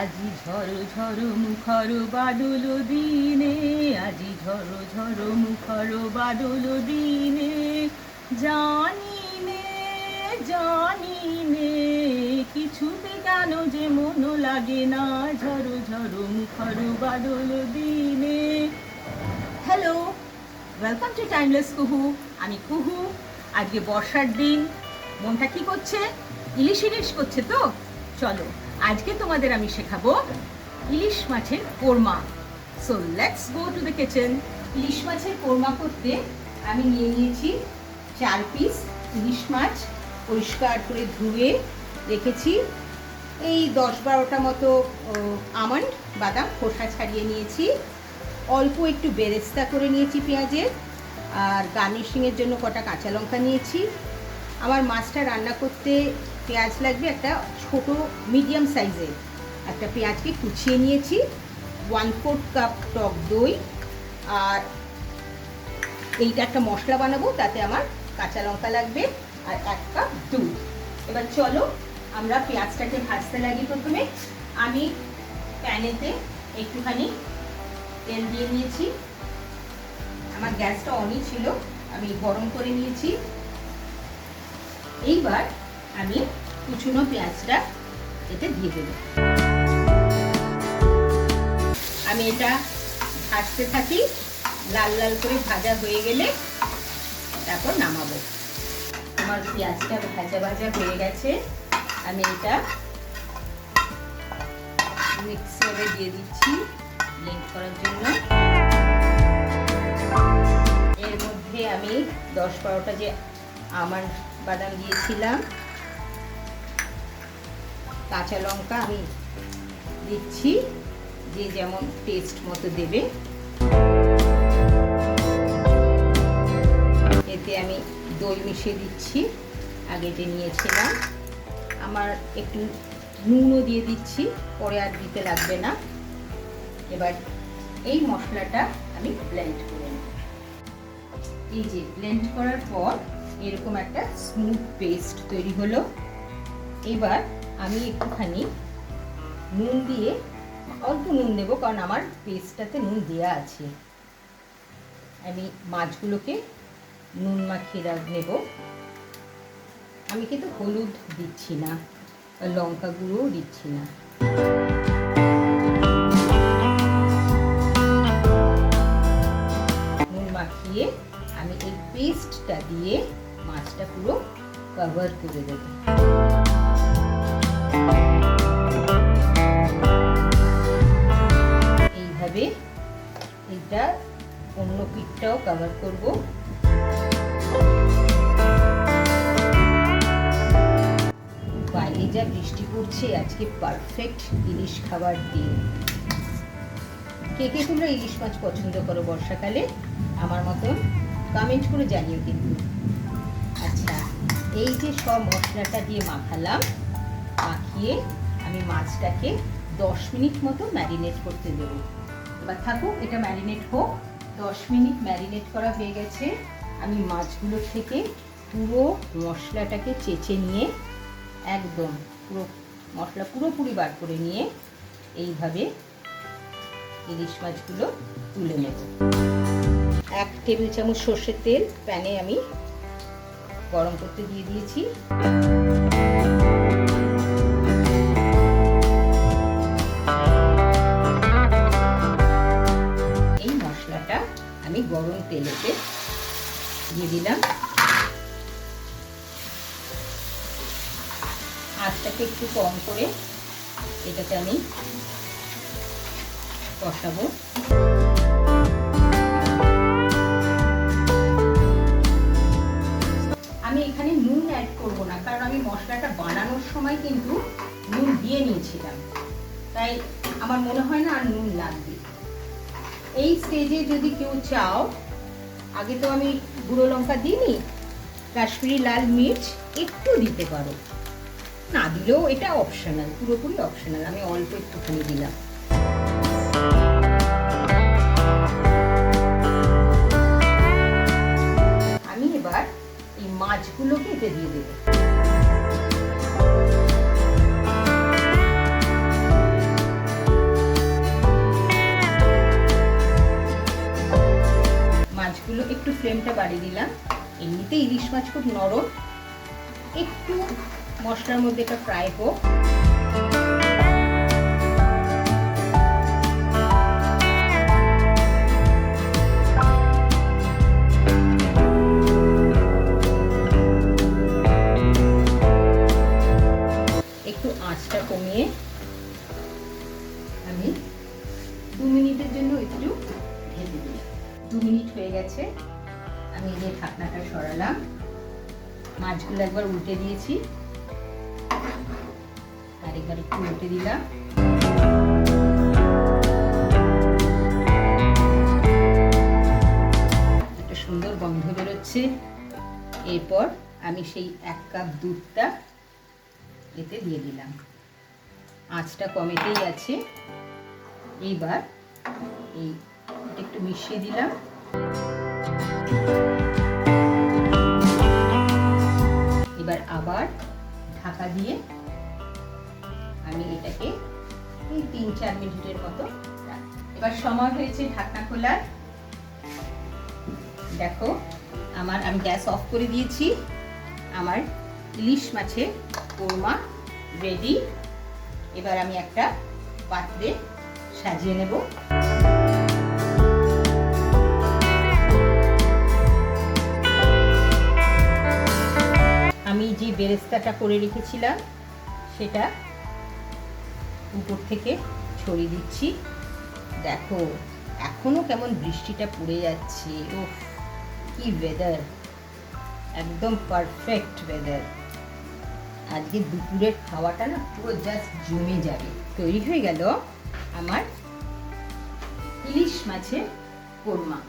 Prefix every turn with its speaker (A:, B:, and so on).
A: আজি ঝড়ো ঝড়ো মুখর বাদল দিনে, আজি ঝড়ো ঝড়ো মুখর বাদল দিনে, জানি নে কিছুতে কেন যে মন লাগে না, ঝড়ো ঝড়ো মুখর বাদল দিনে। হ্যালো, ওয়েলকাম টু টাইমলেস কুহু। আমি কুহু। আজকে বর্ষার দিন, মনটা কি করছে? ইলিশ ইলিশ করছে তো। চলো আজকে তোমাদের আমি শেখাবো ইলিশ মাছের korma. So let's go to the kitchen. ইলিশ মাছের কোরমা করতে আমি নিয়ে নিয়েছি 4 পিস ইলিশ মাছ, পরিষ্কার করে ধুয়ে রেখেছি। এই 10-12টা মতো আমন্ড বাদাম খোসা ছাড়িয়ে নিয়েছি। অল্প একটু বেরেস্তা করে নিয়েছি পেঁয়াজের, আর গার্নিশিংয়ের জন্য কটা কাঁচা লঙ্কা নিয়েছি। আমার মাছটা রান্না করতে পেঁয়াজ লাগবে একটা ছোট মিডিয়াম সাইজের। একটা পেঁয়াজকে কুচিয়ে নিয়েছি, 1/4 কাপ টক দই, আর এইটা একটা মশলা বানাবো, তাতে আমার কাঁচা লঙ্কা লাগবে, আর 1 কাপ দুধ। এবার চলো আমরা পেঁয়াজটাকে ভাজতে লাগি। প্রথমে আমি প্যানেতে একটুখানি তেল দিয়ে নিয়েছি। আমার গ্যাসটা অনই ছিল, আমি গরম করে নিয়েছি। এইবার আমি কুচুনো পেঁয়াজটা এতে দিয়ে দেব। আমি এটা ভাজতে থাকি, লাল লাল করে ভাজা হয়ে গেলে তারপর নামাবো। আমার পেঁয়াজটা ভাজা ভাজা হয়ে গেছে। আমি এটা মিক্সারে দিয়ে দিচ্ছি ব্লেন্ড করার জন্য। এর মধ্যে আমি 10-12টা যে আমন্ড বাদাম দিয়েছিলাম, কাঁচা লঙ্কা আমি দিচ্ছি, যে যেমন টেস্ট মতো দেবে। এতে আমি দই মিশিয়ে দিচ্ছি, আগে যে নিয়েছিলাম। আমার একটু নুনও দিয়ে দিচ্ছি, পরে আর দিতে লাগবে না। এবার এই মশলাটা আমি ব্লেন্ড করে নেব। এই যে ব্লেন্ড করার পর এরকম একটা স্মুথ পেস্ট তৈরি হলো। এবার আমি একটুখানি নুন দিয়ে, অল্প নুন দেবো কারণ আমার পেস্টটাতে নুন দেওয়া আছে। আমি মাছগুলোকে নুন মাখিয়ে নেব। আমি কিন্তু হলুদ দিচ্ছি না, লঙ্কা গুঁড়োও দিচ্ছি না। নুন মাখিয়ে আমি এই পেস্টটা দিয়ে মাছটা পুরো কভার করে দেব। এইভাবে এটা অন্য পিঠটাও কভার করব। বাইরে যা বৃষ্টি পড়ছে, আজকে পারফেক্ট ইলিশ খাবার দিন। কে কে তোমরা ইলিশ মাছ পছন্দ করো বর্ষাকালে? আমার মতন কমেন্ট করে জানিও কিন্তু। আচ্ছা, এই যে সব মশলাটা দিয়ে মাখালাম, মাখিয়ে আমি মাছটাকে 10 মিনিট মতো ম্যারিনেট করতে দেব। এবার থাকুক, এটা ম্যারিনেট হোক। 10 মিনিট ম্যারিনেট করা হয়ে গেছে। আমি মাছগুলো থেকে পুরো মশলাটাকে চেঁচে নিয়ে, একদম পুরো মশলা পুরোপুরি বার করে নিয়ে এইভাবে ইলিশ মাছগুলো তুলে নেব। 1 টেবিল চামচ সর্ষের তেল প্যানে আমি গরম করতে দিয়ে দিয়েছি। এই মশলাটা আমি গরম তেলেতে দিয়ে দিলাম। আঁচটাকে একটু কম করে এটাতে আমি কষাবো। আমি এখানে নুন অ্যাড করব না, কারণ আমি মশলাটা বানানোর সময় কিন্তু নুন দিয়ে নিয়েছিলাম, তাই আমার মনে হয় না আর নুন লাগবে। এই স্টেজে যদি কেউ চাও, আগে তো আমি গুঁড়ো লঙ্কা দিইনি, কাশ্মীরি লাল মির্চ একটু দিতে পারো, না দিলেও এটা অপশনাল, পুরোপুরি অপশনাল। আমি অল্প একটুখানি দিলাম। আমি এবার এই মাছগুলোকে এতে দিয়ে দেবো। ফ্লেমটা বাড়িয়ে দিলাম। এমনিতে ইলিশ মাছ খুব নরম, একটু মশলার মধ্যে এটা ফ্রাই হোক। একটু আঁচটা কমিয়ে আমি 2 মিনিটের জন্য একটু ভেজে দিলাম। 2 মিনিট হয়ে গেছে, আমি এই যে ঢাকনাটা সরালাম, মাছগুলো একবার উল্টে দিয়েছি, আরেকবার একটু উল্টে দিলাম। একটা সুন্দর গন্ধ বেরোচ্ছে। এরপর আমি সেই 1 কাপ দুধটা এতে দিয়ে দিলাম। আঁচটা কমেতেই আছে। এইবার একটু মিশিয়ে দিলাম। এবার আবার ঢাকা দিয়ে আমি এটাকে 3-4 মিনিটের মতো রাখবো। এবার সময় হয়েছে ঢাকনা খোলার। দেখো আমি গ্যাস অফ করে দিয়েছি। আমার ইলিশ মাছের কোরমা রেডি। এবার আমি একটা পাত্রে সাজিয়ে নেব। আমি যে বেরেস্তাটা করে রেখেছিলাম সেটা উপর থেকে ছড়িয়ে দিচ্ছি। দেখো এখনো কেমন বৃষ্টিটা পড়ে যাচ্ছে। ওহ কি ওয়েদার, একদম পারফেক্ট ওয়েদার। আজকে দুপুরের খাওয়াটা না পুরো জাস্ট জমে যাবে। তৈরি হয়ে গেল আমার ইলিশ মাছের কোরমা।